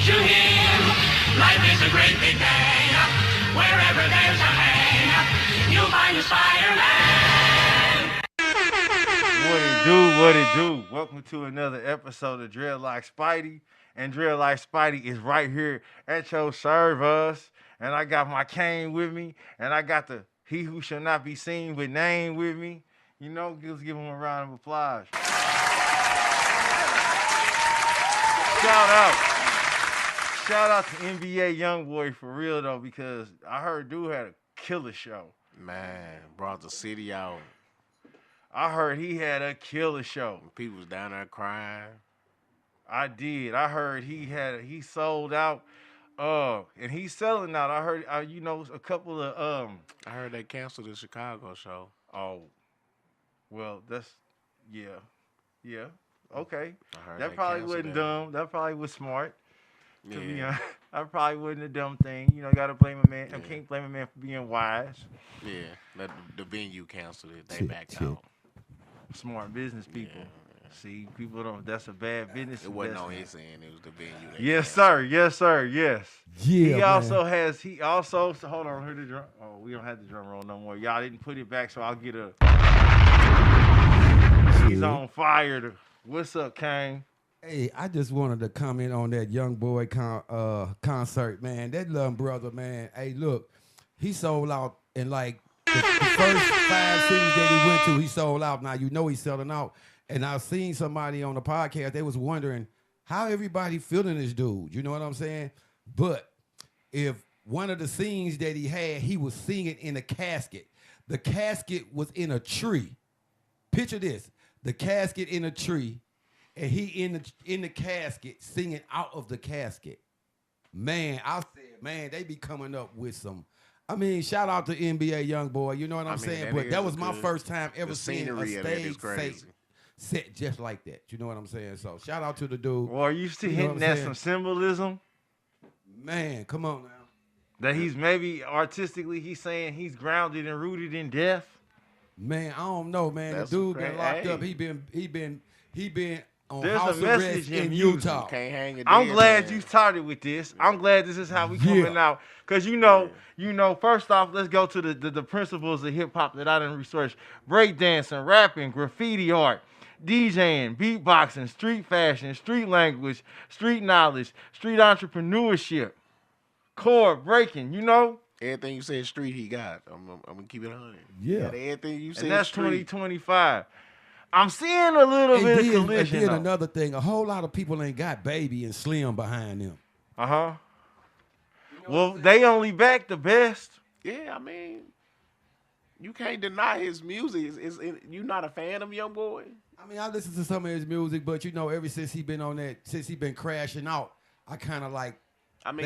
you hear? Life is a great big day. Wherever there's a hay, you'll find a Spider-Man. What it do? Welcome to another episode of Drill Like Spidey. And Drill Like Spidey is right here at your service. And I got my cane with me. And I got the He Who Shall Not Be Seen with name with me. You know, let's give him a round of applause. Shout out to NBA YoungBoy for real though, because I heard dude had a killer show. Man, brought the city out. I heard he had a killer show. People was down there crying. I did. I heard he sold out. And he's selling out. I heard a couple of I heard they canceled the Chicago show. Oh, well, yeah. Okay. I heard That they probably canceled wasn't that. dumb. That probably was smart. To be Yeah, honest. That probably wasn't a dumb thing. You know, gotta blame a man. I Yeah. can't blame a man for being wise. yeah. The venue canceled it. They backed out. Smart business people. Yeah. See, people don't. That's a bad business. It wasn't on investment. his end. It was the venue. They Yes, canceled. sir. Yes, sir. Yes. Yeah, He man. also, so hold on, hear the drum. Oh, we don't have the drum roll no more. Y'all didn't put it back, so I'll get a. He's on fire. What's up, Kane? Hey, I just wanted to comment on that young boy concert, man. That little brother, man. Hey, look, he sold out in like the first 5 cities that he went to. He sold out. Now you know he's selling out. And I've seen somebody on the podcast. They was wondering how everybody feeling this dude. You know what I'm saying? But if one of the scenes that he was singing in a casket. The casket was in a tree. Picture this: the casket in a tree. And he in the casket singing out of the casket. Man, I said, man, they be coming up with some. I mean, shout out to NBA YoungBoy, you know what I'm saying? But that was my first time ever seeing a stage set just like that. You know what I'm saying? So shout out to the dude. Or are you still You know hinting what I'm at saying? some symbolism Man, come on now. that he's maybe artistically he's saying he's grounded and rooted in death? Man, I don't know, man. That's the dude been locked hey. up. He been on There's a house message arrest in in music. Utah. Can't hang it. I'm glad you started with this. I'm glad this is how we coming out. Cause you know, first off, let's go to the principles of hip hop that I didn't research: breakdancing, rapping, graffiti art, DJing, beatboxing, street fashion, street language, street knowledge, street entrepreneurship, chord breaking. You know, Everything you said street, he got. I'm gonna keep it 100. Yeah. Everything you said and that's street. 2025. I'm seeing a little And bit then, of collision. and then though. another thing, a whole lot of people ain't got Baby and Slim behind them. Uh-huh. Well, they only back the best. Yeah, I mean, you can't deny his music. You not a fan of YoungBoy? I mean, I listen to some of his music, but you know, ever since he been crashing out, I kind of like. I mean,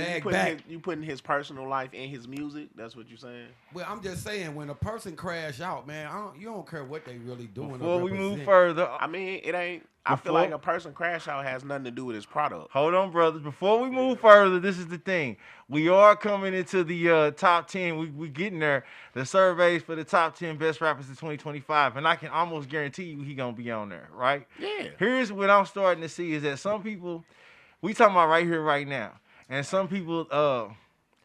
you putting his personal life in his music. That's what you're saying. Well, I'm just saying, when a person crash out, man, you don't care what they really doing. Before or we move represent. further, I mean, it ain't. I feel Before- like a person crash out has nothing to do with his product. hold on, brothers. Before we move further, this is the thing. We are coming into the top 10. We getting there. The surveys for the top 10 best rappers in 2025, and I can almost guarantee you he gonna be on there, right? Yeah. Here's what I'm starting to see is that some people, we talking about right here, right now, and some people,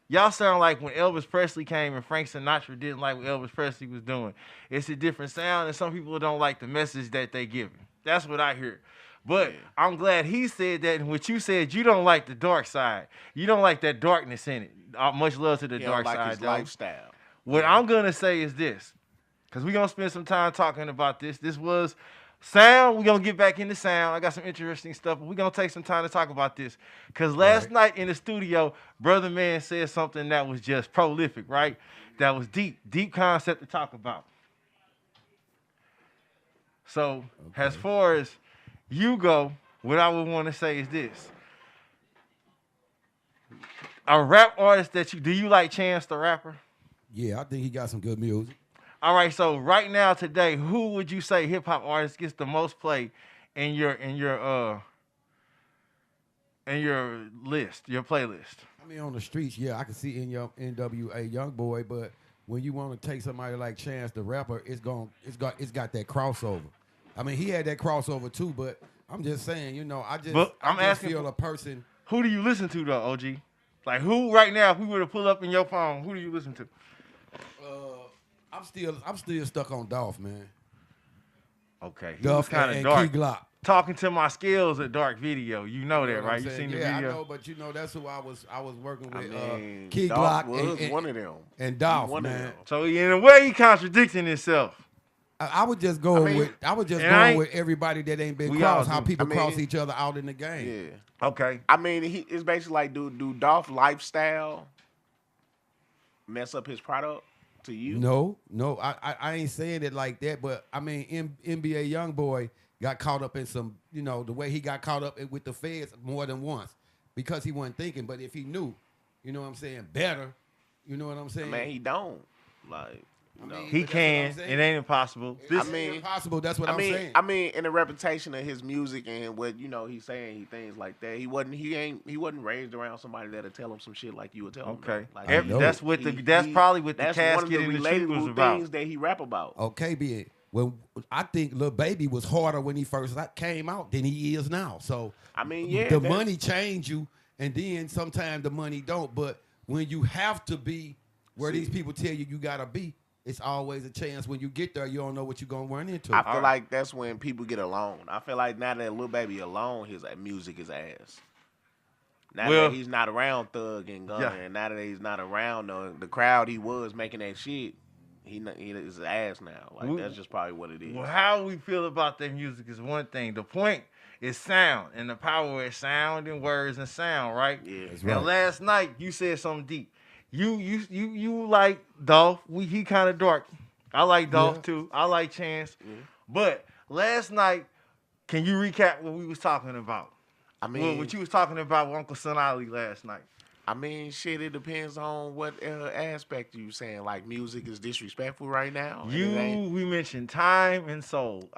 y'all sound like when Elvis Presley came and Frank Sinatra didn't like what Elvis Presley was doing. It's a different sound, and some people don't like the message that they giving. That's what I hear. But Yeah. I'm glad he said that, and what you said, you don't like the dark side. You don't like that darkness in it. Much love to the He dark don't like side, his though. lifestyle. What I'm going to say is this, because we're going to spend some time talking about this. This was sound. We're going to get back into sound. I got some interesting stuff, but we're going to take some time to talk about this. Because last night in the studio, Brother Man said something that was just prolific, right? That was deep concept to talk about. So as far as you go, what I would want to say is this. A rap artist do you like Chance the Rapper? Yeah, I think he got some good music. All right, so right now today, who would you say hip hop artist gets the most play in your list, your playlist? I mean, on the streets, yeah, I can see in your NWA YoungBoy, but when you want to take somebody like Chance the Rapper, it's got that crossover. I mean, he had that crossover too, but I'm just saying, you know, I just feel a person Who do you listen to though, OG? Like who right now? If we were to pull up in your phone, who do you listen to? I'm still stuck on Dolph, man. Okay, he Dolph was kind of and dark. Key Glock. Talking to my skills at dark video. You know that, what right? I'm You saying? seen the Yeah, video? I know, but that's who I was working with. I mean, Key Dolph Glock was and one of them. and Dolph, One of man. them. So in a way, he contradicting himself. I was just going with everybody that ain't been We all crossed. How do. people I mean, cross each other out in the game. Yeah. Okay. I mean, it's basically like, do Dolph lifestyle mess up his product to you? No, I ain't saying it like that. But I mean, NBA YoungBoy got caught up in some, the way he got caught up with the feds more than once because he wasn't thinking. But if he knew, you know what I'm saying, better, you know what I'm saying? Man, he don't. Like, He can. It ain't impossible. It's impossible. That's what I'm saying. I mean, in the reputation of his music and what he's saying, things like that. He wasn't raised around somebody that'll tell him some shit like you would tell him. Okay. Like, That's probably what the casket and the street was about. Things that he rap about. Okay, be it. Well, I think Lil Baby was harder when he first came out than he is now. So I mean, yeah, the money change you, and then sometimes the money don't. But when you have to be where these people tell you gotta be, it's always a chance when you get there, you don't know what you're gonna run into. I feel like that's when people get alone. I feel like now that Lil Baby alone, his music is ass. Now that he's not around Thug and Gunna, and now that he's not around the crowd he was making that shit, he is ass now. Like that's just probably what it is. Well, how we feel about that music is one thing. The point is sound, and the power is sound and words and sound, right? Yeah. That's And right. last night you said something deep. You like Dolph. He kind of dark. I like Dolph too. I like Chance. Yeah. But last night, can you recap what we was talking about? I mean, what you was talking about with Uncle Son Ali last night. I mean, shit, it depends on what aspect you saying. Like, music is disrespectful right now. We mentioned time and soul.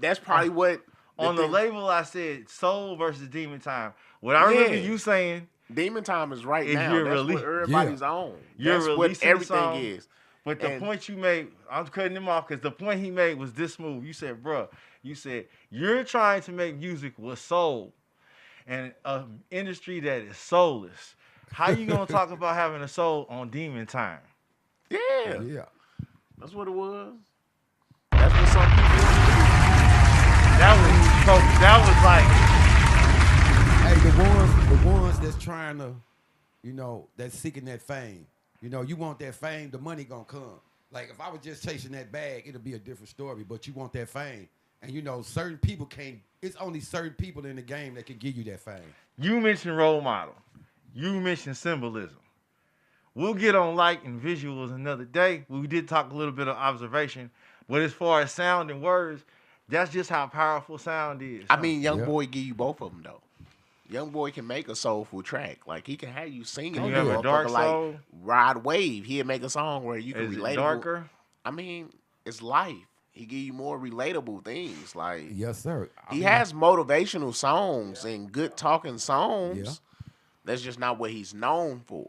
That's probably what. On the label, I said soul versus demon time. What I remember you saying. Demon time is right now. That's what everybody's on. That's what everything is. But the point you made, I'm cutting him off because the point he made was this move. You said, bruh, you're trying to make music with soul and an industry that is soulless. How you going to talk about having a soul on demon time? Yeah. Yeah. That's what it was. That's what some people want to do. That was like... Hey, the ones that's trying to, that's seeking that fame. You want that fame, the money gonna come. Like if I was just chasing that bag, it'll be a different story. But you want that fame, and certain people can't. It's only certain people in the game that can give you that fame. You mentioned role model. You mentioned symbolism. We'll get on light and visuals another day. We did talk a little bit of observation, but as far as sound and words, that's just how powerful sound is. I mean, YoungBoy give you both of them though. YoungBoy can make a soulful track. Like he can have you singing. You have a dark soul. Like Ride Wave. He'll make a song where you can relate. Darker? I mean, it's life. He give you more relatable things. Like yes, sir. He has motivational songs and good talking songs. Yeah. That's just not what he's known for.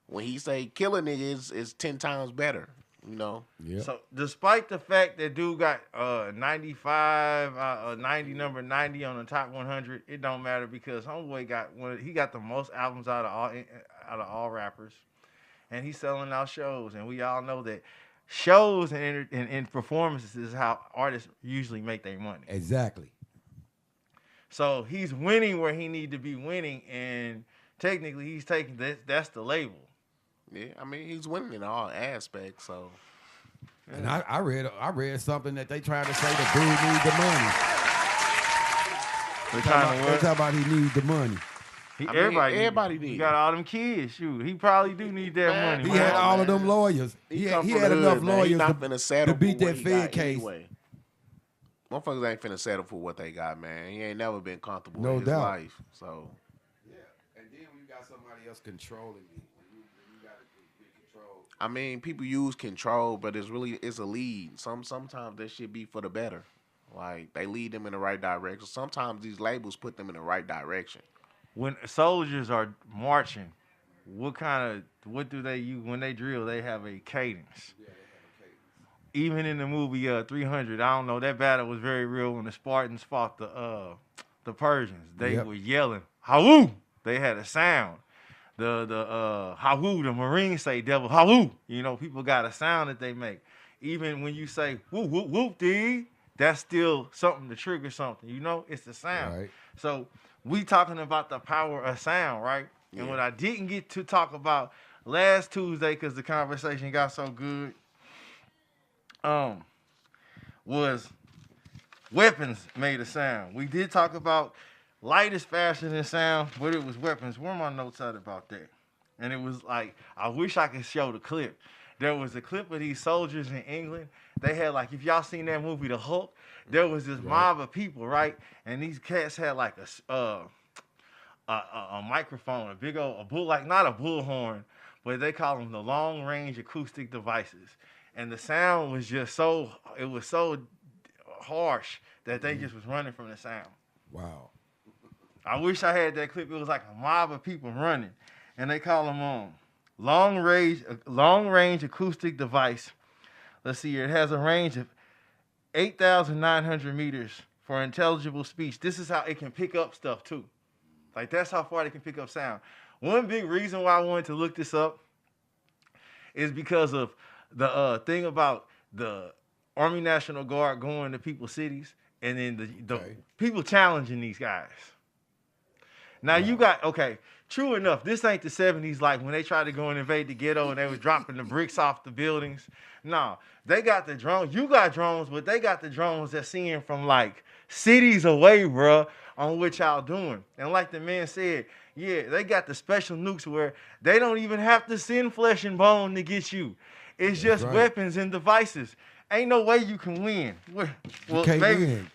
When he say killing it is 10 times better. Yeah. So despite the fact that dude got 95, 90 number 90 on the top 100, it don't matter because homeboy got the most albums out of all rappers, and he's selling out shows, and we all know that shows and performances is how artists usually make their money. Exactly. So he's winning where he need to be winning, and technically he's taking that's the label. Yeah, I mean he's winning in all aspects. So, and I read something that they trying to say the dude needs the money. They talk about he needs the money. Everybody needs. He got all them kids. Shoot, he probably do need that money. He had all of them lawyers. He had enough lawyers to beat that Fed case. Anyway. Motherfuckers ain't finna settle for what they got, man. He ain't never been comfortable in his life. So. Yeah, and then when you got somebody else controlling you. I mean, people use control, but it's a lead. Sometimes that should be for the better. Like they lead them in the right direction. Sometimes these labels put them in the right direction. When soldiers are marching, what do they use when they drill? They have a cadence. Yeah, they have a cadence. Even in the movie 300, I don't know, that battle was very real when the Spartans fought the Persians. They were yelling, "Hawoo!" they had a sound. The hawoo, the Marines say devil hawoo. You know, people got a sound that they make. Even when you say whoop whoop whoop dee, that's still something to trigger something. You know, it's the sound. Right. So we talking about the power of sound, right? Yeah. And what I didn't get to talk about last Tuesday, because the conversation got so good, was weapons made a sound. We did talk about light is faster than sound, but it was weapons. Where are my notes at about that? And it was like, I wish I could show the clip. There was a clip of these soldiers in England. They had like, if y'all seen that movie, The Hulk, there was this mob of people, right? And these cats had like a microphone, a big old, like not a bullhorn, but they call them the long range acoustic devices. And the sound was just it was so harsh that they just was running from the sound. Wow. I wish I had that clip. It was like a mob of people running, and they call them long range acoustic device. Let's see here. It has a range of 8,900 meters for intelligible speech. This is how it can pick up stuff too. Like that's how far they can pick up sound. One big reason why I wanted to look this up is because of the thing about the Army National Guard going to people's cities, and then the people challenging these guys. Now you got, true enough, this ain't the 70s like when they tried to go and invade the ghetto and they was dropping the bricks off the buildings. No, they got the drones. You got drones, but they got the drones that's seeing from like cities away, bruh, on what y'all doing. And like the man said, yeah, they got the special nukes where they don't even have to send flesh and bone to get you. It's just weapons and devices. Ain't no way you can win. Well, you can't win.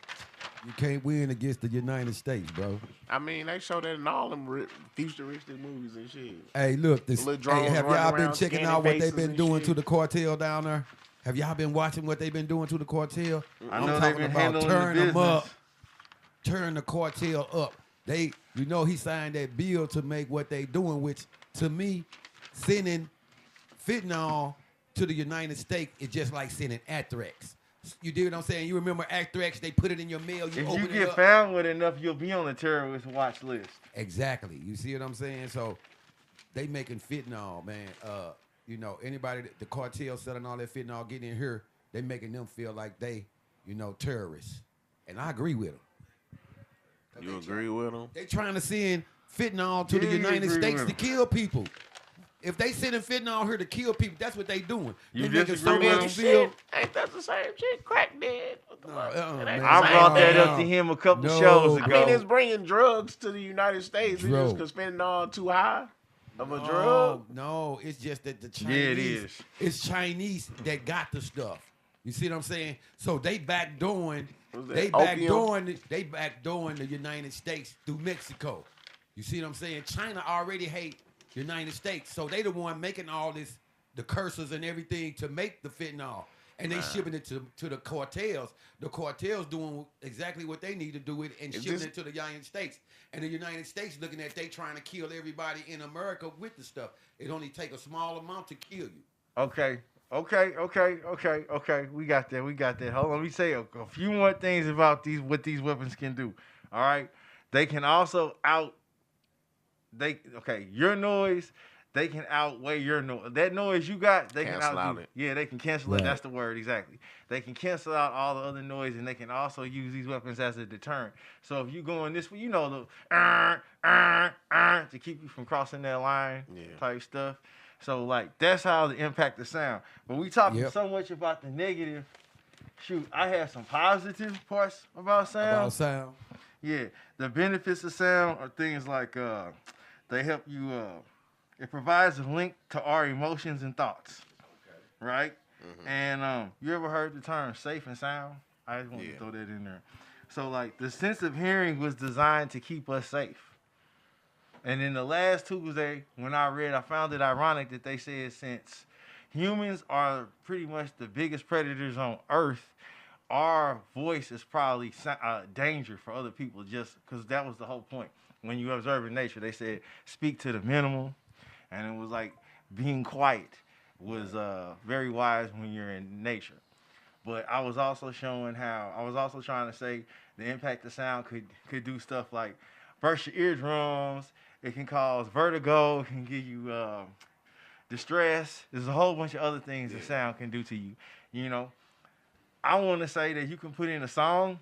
You can't win against the United States, bro. I mean, they show that in all them futuristic movies and shit. Hey, look, have y'all been checking out what they've been doing to the cartel down there? Have y'all been watching what they've been doing to the cartel? I know they've been handling turn the them up, business. turn the cartel up. He signed that bill to make what they doing, which to me, sending fentanyl to the United States is just like sending anthrax. You dig what I'm saying? You remember anthrax? They put it in your mail. If you get found with enough, you'll be on the terrorist watch list. Exactly. You see what I'm saying? So they making fentanyl, man. Anybody, the cartel selling all that fentanyl, getting in here, they making them feel like they, terrorists. And I agree with them. You agree with them? They trying to send fentanyl to the United States to kill people. If they sending fentanyl here to kill people, that's what they doing. You they making disagree with them? Shit, ain't that the same shit? Crack dead. I brought that up to him a couple shows ago. I mean, it's bringing drugs to the United States. It's just because fentanyl too high of a drug. No, it's just that the Chinese. Yeah, it is. It's Chinese that got the stuff. You see what I'm saying? So they backdooring. They backdooring the United States through Mexico. You see what I'm saying? China already hate United States, so they the one making all this, the cursors and everything to make the fentanyl, and they shipping it to the cartels. The cartels doing exactly what they need to do it and shipping it to the United States. And the United States looking at they trying to kill everybody in America with the stuff. It only take a small amount to kill you. Okay. We got that. Hold on, let me say a few more things about what these weapons can do. All right, they can also your noise, they can outweigh your noise. That noise you got, they can outdo it. Yeah, they can cancel it. That's the word, exactly. They can cancel out all the other noise, and they can also use these weapons as a deterrent. So if you going this way, the to keep you from crossing that line type stuff. So like that's how the impact the sound. But we talking so much about the negative. Shoot, I have some positive parts about sound. Yeah, the benefits of sound are things like they help you. It provides a link to our emotions and thoughts, right? Mm-hmm. And you ever heard the term safe and sound? I just want to throw that in there. So like the sense of hearing was designed to keep us safe. And in the last Tuesday, when I found it ironic that they said since humans are pretty much the biggest predators on Earth, our voice is probably danger for other people, just because that was the whole point. When you observe in nature, they said speak to the minimum, and it was like being quiet was very wise when you're in nature. But I was also trying to say the impact of sound could do stuff like burst your eardrums It can cause vertigo. It can give you distress. There's a whole bunch of other things that sound can do to you. You know, I want to say that you can put in a song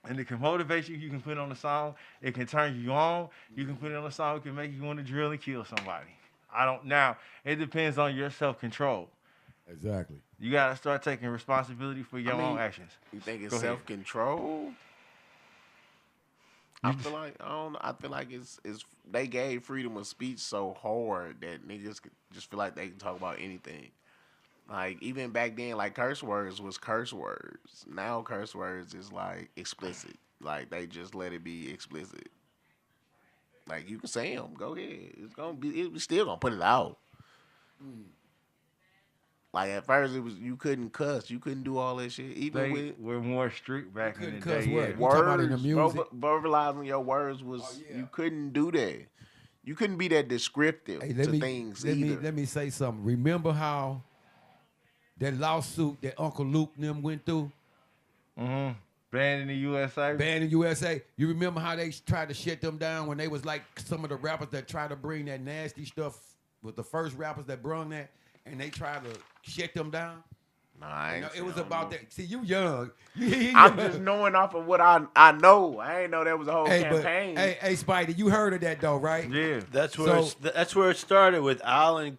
and it can motivate you. You can put on a song. It can turn you on. You can put it on a song. It can make you want to drill and kill somebody. Now, it depends on your self-control. Exactly. You got to start taking responsibility for your own actions. You think it's Go ahead. self-control? I feel like it's they gave freedom of speech so hard that niggas just feel like they can talk about anything. Like even back then, like curse words was curse words. Now curse words is like explicit. Like they just let it be explicit. Like you can say them, go ahead. It's still gonna put it out. Like at first it was you couldn't cuss, you couldn't do all that shit. Even We're more strict back in the cuss day. what? Yeah. You talking about in the words, music? verbalizing your words was you couldn't do that. You couldn't be that descriptive to things either. Let me say something. Remember how that lawsuit that Uncle Luke and them went through? Mm-hmm. Banned in the USA. Banned in USA. You remember how they tried to shut them down when they was like some of the rappers that tried to bring that nasty stuff was the first rappers that brung that, and they tried to shut them down? Nah, I ain't It was saying about no. that. See, you young. I'm just knowing off of what I know. I ain't know there was a whole campaign. Hey, Spidey, you heard of that though, right? Yeah. That's where it started with Alan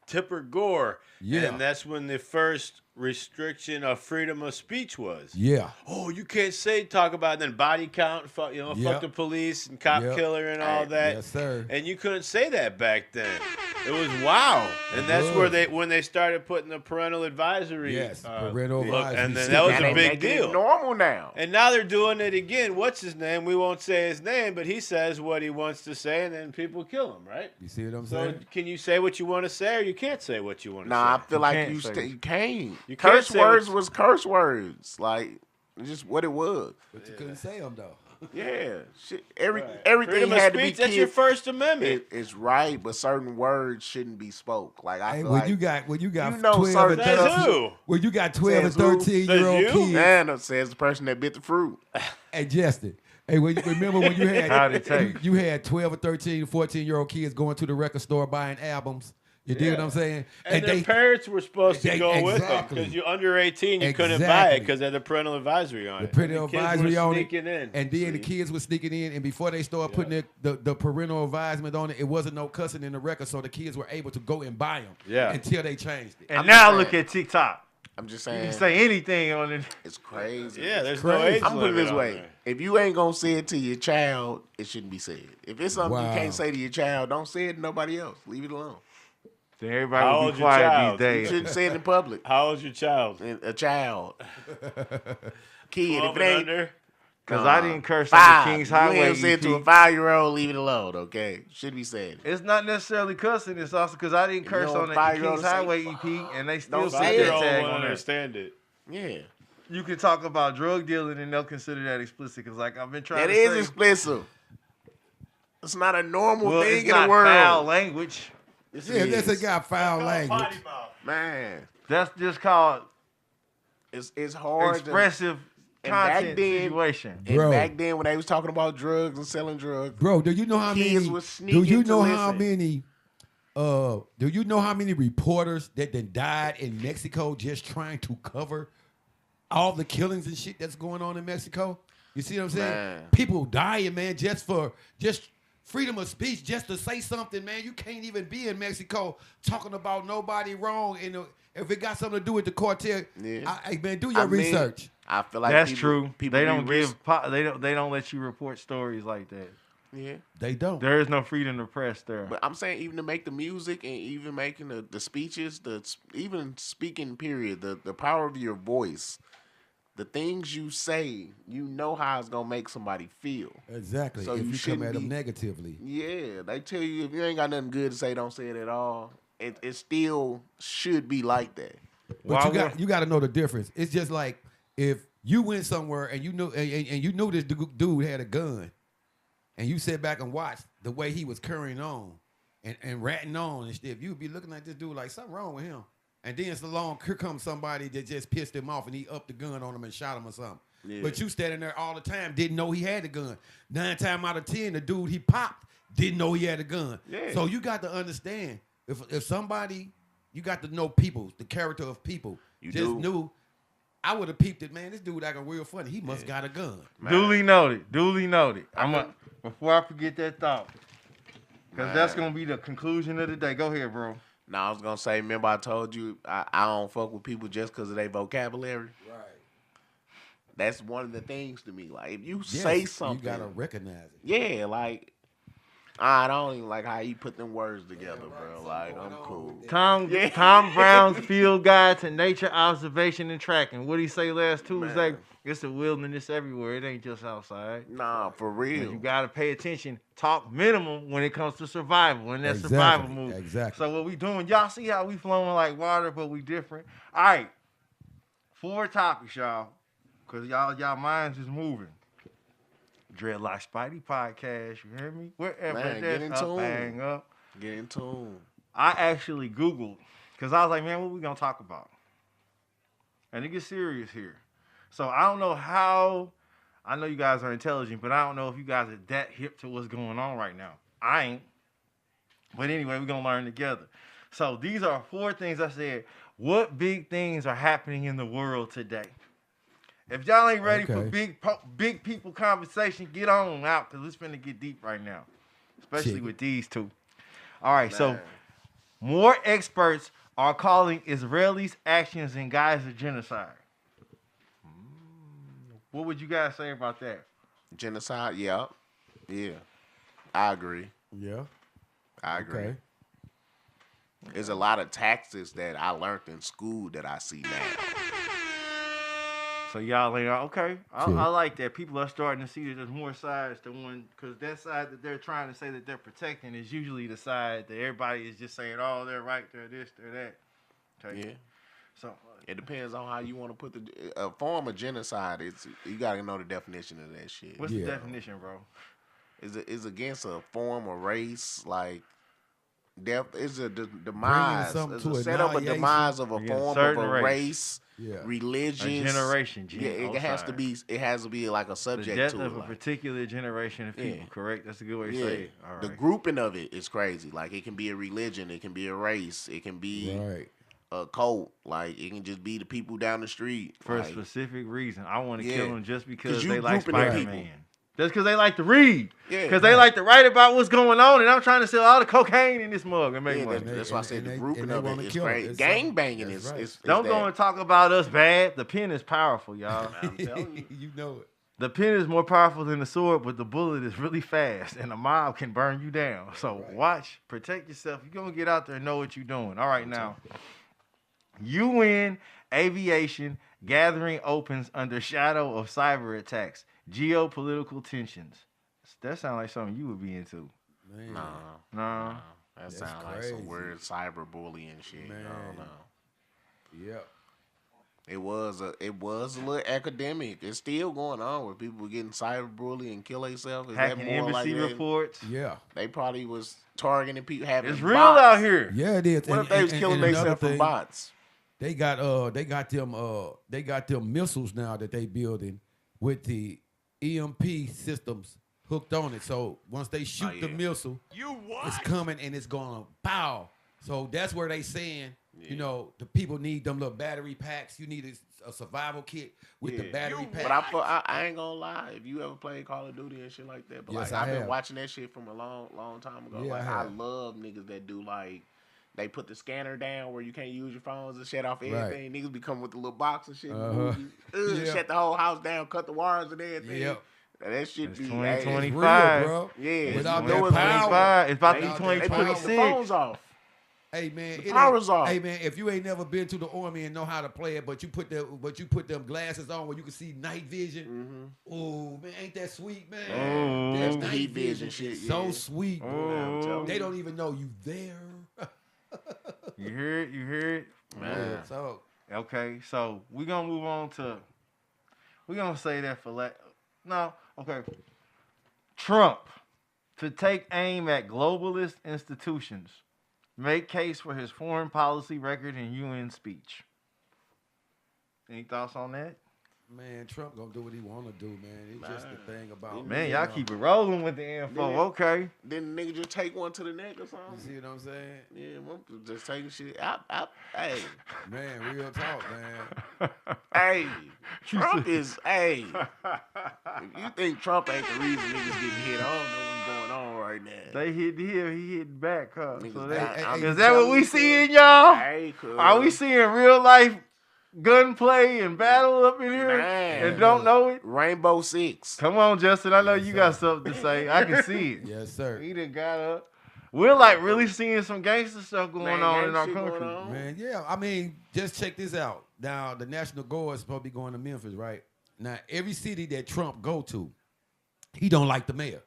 Tipper Gore. Yeah. And that's when the first restriction of freedom of speech was. Yeah. Oh, you can't talk about then body count, fuck the police and cop killer and all that. Yes, sir. And you couldn't say that back then. It was wow. And that's where when they started putting the parental advisory. Yes, parental advisory. And then that was Now a they big making deal. it normal now. And now they're doing it again. What's his name? We won't say his name, but he says what he wants to say, and then people kill him, right? You see what I'm So saying? can you say what you want to say, or you can't say what you want to say? Nah, I feel like can't you say can't. You can't Curse say words what- was curse words. Like just what it was. But you couldn't say them though. Yeah, shit. Freedom Everything of had to be speech, that's your kid- First Amendment. It's right, but certain words shouldn't be spoke. Like I Hey, feel when like you got you 12 know and certain 13, Says who? when you got 12 and Says who? 13-year-old Says you? kids, man says the person that bit the fruit. hey Justin. Hey, remember when you How'd it had take? you had 12 or 13, 14-year-old kids going to the record store buying albums? You dig what I'm saying? And their parents were supposed to go with them Exactly. because you're under 18, you couldn't buy Exactly. it because they had the parental advisory on the it. parental And the kids advisory were on it, sneaking in. and then the kids were sneaking in, and before they started putting the parental advisement on it, it wasn't no cussing in the record, so the kids were able to go and buy them. Yeah. Until they changed it. And I'm now just look saying. at TikTok. I'm just You saying can say anything on it. it's crazy. Yeah, there's crazy. no age I'm putting it limit this on way. there. If you ain't gonna say it to your child, it shouldn't be said. If it's something you Wow. can't say to your child, don't say it to nobody else. Leave it alone. Then everybody How will old's be your quiet child? these You days. shouldn't say it in public. How old's your child? A child. Kid, 12 if it ain't and under? Because I didn't curse on five, the King's you Highway. ain't say it to a EP. 5-year-old, leave it alone, okay? Should be said. It's not necessarily cussing. It's also because I didn't you curse don't on the 5-year-old King's say, Highway EP, and they still don't put say that it. Five-year-old tag won't on there. understand it. Yeah. You can talk about drug dealing, and they'll consider that explicit. Because, like, I've been trying That to is say, explicit. It's not a normal well, thing it's in not the world. foul language. Yes, Yeah, it that's is. a got foul language. Man, That's just called it's hard to... expressive and back content then- situation. And Bro. back then, when they was talking about drugs and selling drugs, Bro, do you know how Kids many? was Do sneaking you to know how listen. many? Do you know how many reporters that then died in Mexico just trying to cover all the killings and shit that's going on in Mexico? You see what I'm saying? Man. People dying, man, just freedom of speech, just to say something, man. You can't even be in Mexico talking about nobody wrong. And if it got something to do with the cartel, Yeah. hey man, do your I mean, research. I feel like That's people, true. People They be don't risk- they don't let you report stories like that. Yeah, They don't. There is no freedom of press there. but I'm saying even to make the music and even making the speeches, even speaking period, the power of your voice, the things you say, you know how it's gonna make somebody feel. Exactly. So if you you come shouldn't at them be- negatively. Yeah, they tell you if you ain't got nothing good to say, don't say it at all. It still should be like that. But Well, you got to know the difference. It's just like if you went somewhere and you knew and you knew this dude had a gun, and you sit back and watch the way he was carrying on and ratting on and stuff, you'd be looking at this dude like something wrong with him. And then here comes somebody that just pissed him off and he upped the gun on him and shot him or something. Yeah. But you standing there all the time, didn't know he had a gun. 9 times out of 10, the dude he popped didn't know he had a gun. Yeah. So you got to understand, if somebody, you got to know people, the character of people. You just do. knew, I would have peeped it, man. This dude acting real funny. He must got a gun. Man. Duly noted. Duly noted. Before I forget that thought, because that's gonna be the conclusion of the day. Go ahead, bro. No, I was gonna say. Remember, I told you I don't fuck with people just because of their vocabulary. Right. That's one of the things to me. Like if you say something, you gotta recognize it. Yeah, like I don't even like how you put them words together, bro. Like I'm cool. Tom Brown's field guide to nature observation and tracking. What did he say last Tuesday? Man. It's a wilderness everywhere. It ain't just outside. Nah, for real. You gotta pay attention. Talk minimum when it comes to survival, and that survival move. Exactly. So what we doing? Y'all see how we flowing like water, but we different. All right, 4 topics, y'all, cause y'all minds is moving. Drill Like Spidey podcast. You hear me? Wherever Man, get in that's up, tune. hang up. Get in tune. I actually Googled, because I was like, man, what we going to talk about? And it gets serious here. So I don't know how, I know you guys are intelligent, but I don't know if you guys are that hip to what's going on right now. I ain't. But anyway, we're going to learn together. So these are 4 things I said. What big things are happening in the world today? If y'all ain't ready for big people conversation, get on out, because it's finna get deep right now, especially with these 2. All right, so more experts are calling Israelis' actions and guise of genocide. What would you guys say about that? Genocide, yeah. I agree. Yeah. I agree. Okay. There's a lot of tactics that I learned in school that I see now. So y'all ain't okay. I like that. People are starting to see that there's more sides to one, because that side that they're trying to say that they're protecting is usually the side that everybody is just saying, oh, they're right, they're this, they're that. Okay. Yeah. So It depends on how you want to put a form of genocide. You gotta know the definition of that shit. what's the definition, bro? Is against a form or race, like death is a demise. It's a set up a demise of a form of a race, religion, a generation. It has to be. It has to be like a subject the death to of it. a particular generation of people. Correct. That's a good way to say it. All right. The grouping of it is crazy. Like it can be a religion. It can be a race. It can be a cult. Like it can just be the people down the street for like, a specific reason. I want to kill them just because you they like grouping the Spider-Man. Just because they like to read. Yeah. Because they like to write about what's going on, and I'm trying to sell all the cocaine in this mug and make money. That's why I said the grouping they of wanna it is kill crazy. it. Gang banging is Don't that. go and talk about us bad. The pen is powerful, y'all. I'm telling you. You know it. The pen is more powerful than the sword, but the bullet is really fast, and the mob can burn you down. So watch, protect yourself. You're going to get out there and know what you're doing. All right, now, UN aviation gathering opens under shadow of cyber attacks, geopolitical tensions. That sounds like something you would be into. Man. No. That sounds like crazy. some weird cyberbullying shit. Man. I don't know. Yep. It was a little academic. It's still going on where people getting cyberbullied and kill themselves. Is Hacking that more like embassy that? reports. Yeah. They probably was targeting people having It's real bots. out here. Yeah, it is. What if they was killing themselves from bots? They got them missiles now that they building with the EMP systems hooked on it. So once they shoot the missile, it's coming and it's gonna pow. So that's where they saying, you know, the people need them little battery packs. You need a survival kit with the battery pack. But I ain't gonna lie. If you ever played Call of Duty and shit like that, but Yes, like I've been have. watching that shit from a long time ago. Yeah, like I I have. love niggas that do like. They put the scanner down where you can't use your phones and shut off everything. Niggas be coming with the little box and shit. Shut the whole house down, cut the wires and everything. Yep. That shit It's be 2025. Real, bro. Yeah, Without that that power. It's about to be Without that They put the 2026. phones off. Hey man, The power's off. Hey man, if you ain't never been to the army and know how to play it, but you put them glasses on where you can see night vision. Oh man, ain't that sweet, man? Oh. That That's the night heat vision vision shit, is so yeah. sweet. I'm Oh. telling They you. don't even know you there. You hear it? You hear it? Man. So Okay, so we're going to move on to, we're going to say that for, no, okay. Trump to take aim at globalist institutions, make case for his foreign policy record in UN speech. Any thoughts on that? Man, Trump gonna do what he wanna do, man. It's just the thing about Man, y'all keep it rolling with the info. Man. Okay. Then the nigga just take one to the neck or something. You see what I'm saying? Yeah, I'm just taking shit out. Hey, Man, real talk, man. hey, Trump is, hey. If you think Trump ain't the reason niggas getting hit, I don't know what's going on right now. They hit here, he hit back, huh? Niggas So got- is that what we seeing, y'all? Hey, cuz. Are we seeing real life gunplay and battle up in here Man. and don't know it? Rainbow Six? Come on, Justin. I know you got something to say. I can see it. Yes, sir. He done got up. We're like really seeing some gangster stuff going on in our shit country. going on. Man, yeah. I mean, just check this out. Now, the National Guard is supposed to be going to Memphis, right? Now, every city that Trump go to, he don't like the mayor.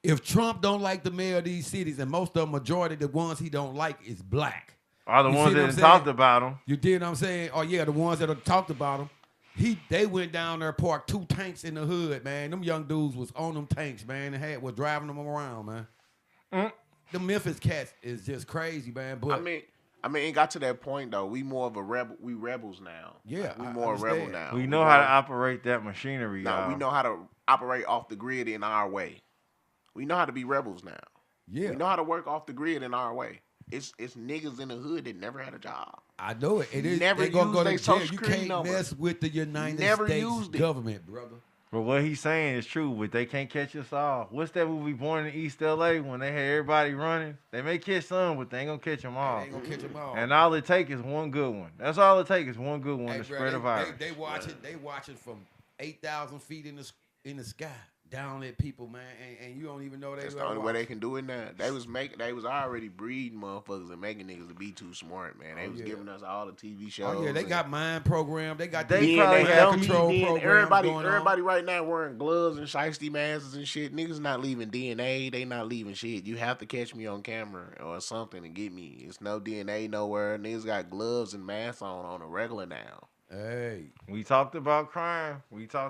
If Trump don't like the mayor of these cities, and most of the majority of the ones he don't like is black. Are the You ones see what that I'm talked saying? about him. You did what I'm saying? Oh, yeah, the ones that have talked about him. They went down there, parked 2 tanks in the hood, man. Them young dudes was on them tanks, man, and was driving them around, man. The Memphis cats is just crazy, man. But I mean, it got to that point though. We more of a rebel. We rebels now. Yeah, we I more rebel understand. now. We know how to operate that machinery, No, y'all. we know how to operate off the grid in our way. We know how to be rebels now. yeah, We know how to work off the grid in our way. It's niggas in the hood that never had a job. I know it. It is. Never They gonna used go they to jail. Social You Security can't number. mess with the United Never States used it. government, brother. But what he's saying is true, but they can't catch us all. What's that movie Born in East LA when they had everybody running? They may catch some, but they ain't gonna catch them all. They ain't gonna catch them all. And all it takes is one good one. That's all it takes is one good one Hey, to bro, spread a virus. They watching. They watching from 8,000 feet in the sky down at people, man, and you don't even know they. That's the only way they can do it now. They was already breeding motherfuckers and making niggas to be too smart, man. They was giving us all the TV shows. Oh yeah, they got mind program. They got They the probably mind have control programs everybody going on. everybody right now wearing gloves and shiesty masks and shit. Niggas not leaving DNA. They not leaving shit. You have to catch me on camera or something and get me. It's no DNA nowhere. Niggas got gloves and masks on a regular now. Hey, We talked about crime. Everything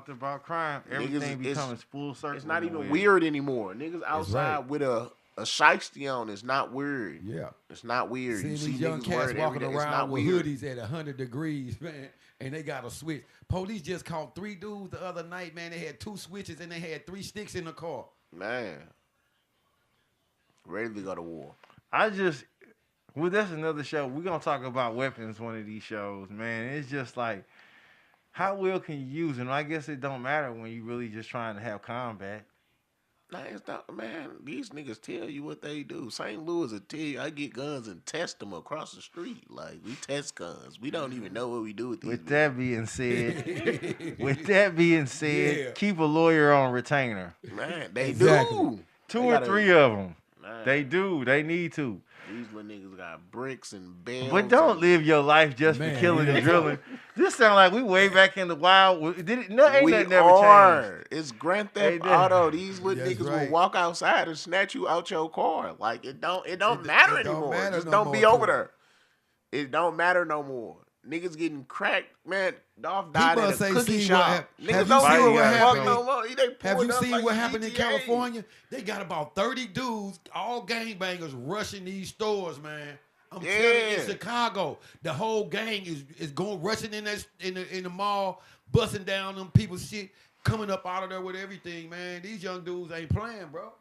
Niggas, becoming full circle. It's not even with it. weird anymore. Niggas outside right. with a shiesty on is not weird. yeah. It's not weird. Seeing You see these young niggas cats wear it every walking day. It's not around with weird. hoodies at 100 degrees, man, and they got a switch. Police just caught 3 dudes the other night, man. They had 2 switches and they had 3 sticks in the car. Man. Ready to go to war. Well, that's another show. We're going to talk about weapons one of these shows, man. It's just like, how well can you use them? I guess it don't matter when you really just trying to have combat. Nah, it's not, man. These niggas tell you what they do. St. Louis will tell you I get guns and test them across the street. Like, we test guns. We don't even know what we do with these. With that being said, Yeah. keep a lawyer on retainer. Man, they Exactly. do. 2 They or gotta- 3 of them. Man, They do. They need to. These little niggas got bricks and bells. But don't and- live your life just Man, for killing yeah. and drilling. This sound like we way back in the wild. Ain't We that never are. changed? It's Grand Hey, Theft that- Auto. These little That's niggas right. will walk outside and snatch you out your car. Like it don't matter it don't anymore. matter Just no don't more be to over them. there. It don't matter no more. Niggas getting cracked, man. Dolph died People at a say, cookie see shop. have Niggas you don't seen give a what fuck happened? no more. They Have pulling you up seen like what happened in GTA. California? They got about 30 dudes, all gangbangers, rushing these stores, man. I'm telling you, in Yeah. Chicago, the whole gang is going rushing in the mall, busting down them people's shit, coming up out of there with everything, man. These young dudes ain't playing, bro.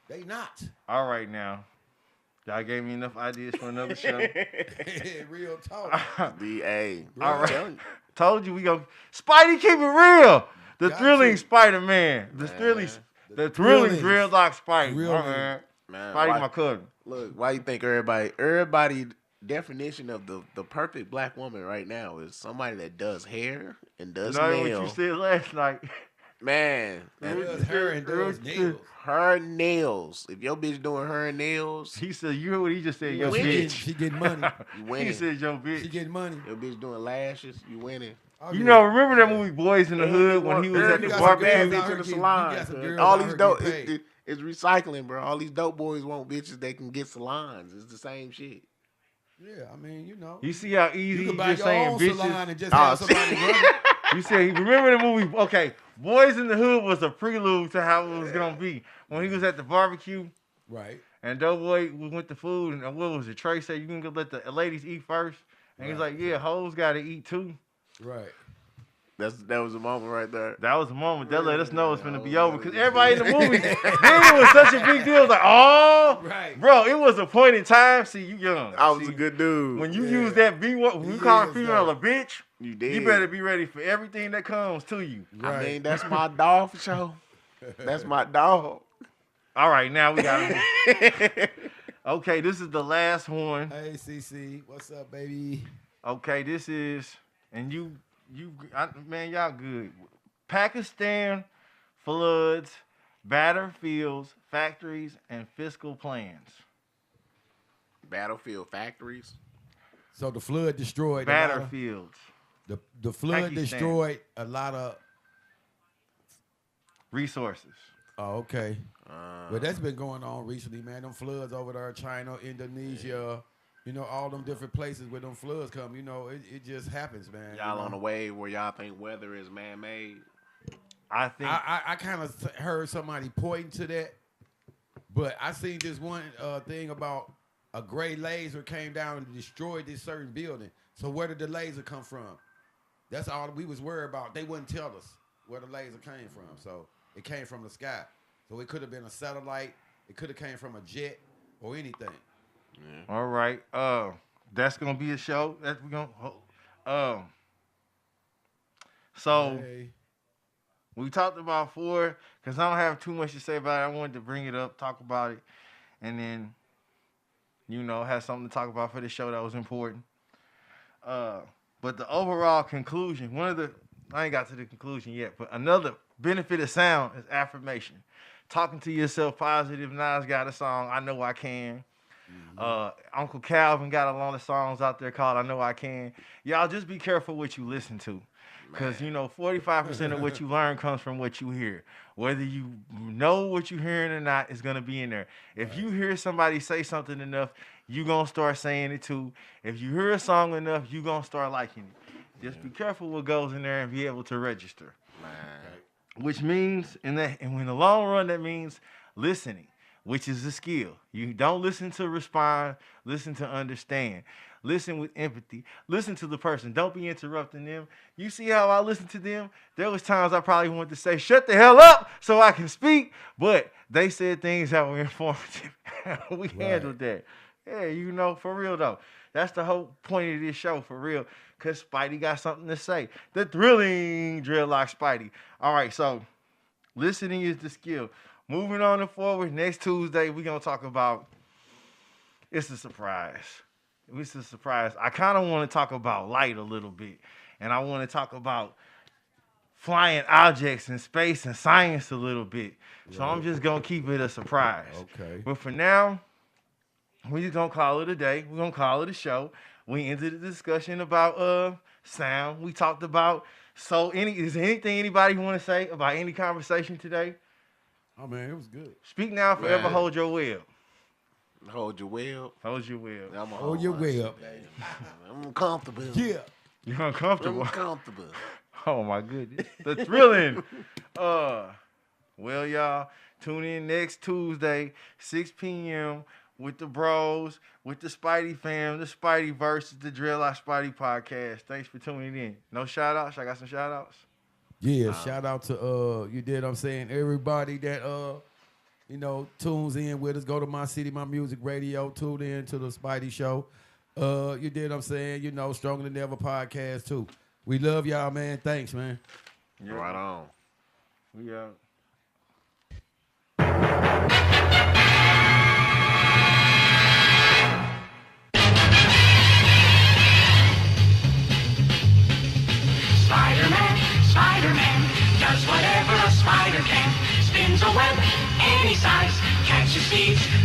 They not. All right now. Y'all gave me enough ideas for another show. Real talk. DA. All I'm right. telling you. Told you we go. Spidey, keep it real. The Got thrilling to. Spider-Man. The thrilling thrilling. Dreadlox Spidey. Thrilling. My man. Man, Spidey, why- my cousin. Look, why you think everybody definition of the perfect black woman right now is somebody that does hair and does You know what you nails. said last night? Man, and Does her and does nails. her nails. If your bitch doing her nails, He said, you heard what he just said, yo Winning. bitch. She getting money. you He winning. said, yo She bitch. getting money. Your bitch doing lashes, you winning. Oh, You yeah. know, remember that movie Boys in the And Hood when he was girl, at the niggas got some barbecue girls bitch out in here the getting- salon. you got some cuz. girls All out these here dope, getting paid. it's recycling, bro. All these dope boys want bitches they can get salons. It's the same shit. Yeah, I mean, you know. You see how easy You he can buy just your saying own bitches? salon and just Oh, have see? somebody run it. You said, remember the movie? Okay, Boys in the Hood was a prelude to how it was going to be. When he was at the barbecue Right. and Doughboy went to food and what was it? Trey said, you can go let the ladies eat first. And he's Right. like, yeah, hoes got to eat too. Right. That was a moment right there. That was a moment that let us know it's gonna be over because everybody in the movie, then it was such a big deal. It was like, oh, Right. bro, it was a point in time. See, you young. I was See, a good dude. when you use that B word, when you call a Yes, female though. a bitch, You did. you better be ready for everything that comes to you. I mean, that's my dog for sure. That's my dog. All right, now we got to. Okay, this is the last one. Hey, CC, what's up, baby? Okay, this is, and man, y'all good. Pakistan floods, battlefields, factories, and fiscal plans. Battlefield factories. So the flood destroyed a lot of- Battlefields, the flood Pakistan. destroyed a lot of. resources. Oh, okay. Well, that's been going on recently, man. Them floods over there, China, Indonesia, you know, all them different places where them floods come. You know, it just happens, man. Y'all you know? on the wave where y'all think weather is man-made. I think I kind of heard somebody pointing to that, but I seen this one thing about a gray laser came down and destroyed this certain building. So where did the laser come from? That's all we was worried about. They wouldn't tell us where the laser came from. So it came from the sky. So it could have been a satellite. It could have came from a jet or anything. all right. That's gonna be a show. That we gonna. So. Hey. We talked about four because I don't have too much to say about it. I wanted to bring it up, talk about it, and then, have something to talk about for the show that was important. But the overall conclusion, I ain't got to the conclusion yet, but another benefit of sound is affirmation. Talking to yourself positive. Nas got a song, I Know I Can. Uncle Calvin got a lot of songs out there called I Know I Can. Y'all just be careful what you listen to. Because, 45% of what you learn comes from what you hear. Whether you know what you're hearing or not, it's going to be in there. If you hear somebody say something enough, you're going to start saying it too. If you hear a song enough, you're going to start liking it. Just be careful what goes in there and be able to register. Which means, in the long run, that means listening, which is a skill. You don't listen to respond, listen to understand. Listen with empathy. Listen to the person. Don't be interrupting them. You see how I listen to them? There was times I probably wanted to say, shut the hell up so I can speak. But they said things that were informative. We handled that. Yeah, for real though. That's the whole point of this show, for real. Because Spidey got something to say. The thrilling Drill Like Spidey. All right, so listening is the skill. Moving on and forward, next Tuesday, we're going to talk about, it's a surprise. It's a surprise. I kind of want to talk about light a little bit. And I want to talk about flying objects in space and science a little bit. So I'm just going to keep it a surprise. Okay. But for now, we just going to call it a day. We're going to call it a show. We ended the discussion about sound. We talked about, is there anything anybody want to say about any conversation today? Oh, man, it was good. Speak now, forever Man. hold your will. Hold your will. Hold your will. I'm Hold your will. I'm comfortable. Yeah. You're uncomfortable. I'm comfortable. Oh my goodness. The thrilling. Well, y'all, tune in next Tuesday, 6 p.m. with the bros, with the Spidey fam, the Spidey versus the Drill Like Spidey podcast. Thanks for tuning in. No shout outs? I got some shout outs. Yeah, shout out to you did what I'm saying, everybody that tunes in with us. Go to My City, My Music Radio, tune in to the Spidey Show. You did what I'm saying, Stronger Than Ever podcast too. We love y'all, man. Thanks, man. Yeah. Right on. We out. Spider-Man does whatever a spider can. Spins a web any size, catches thieves,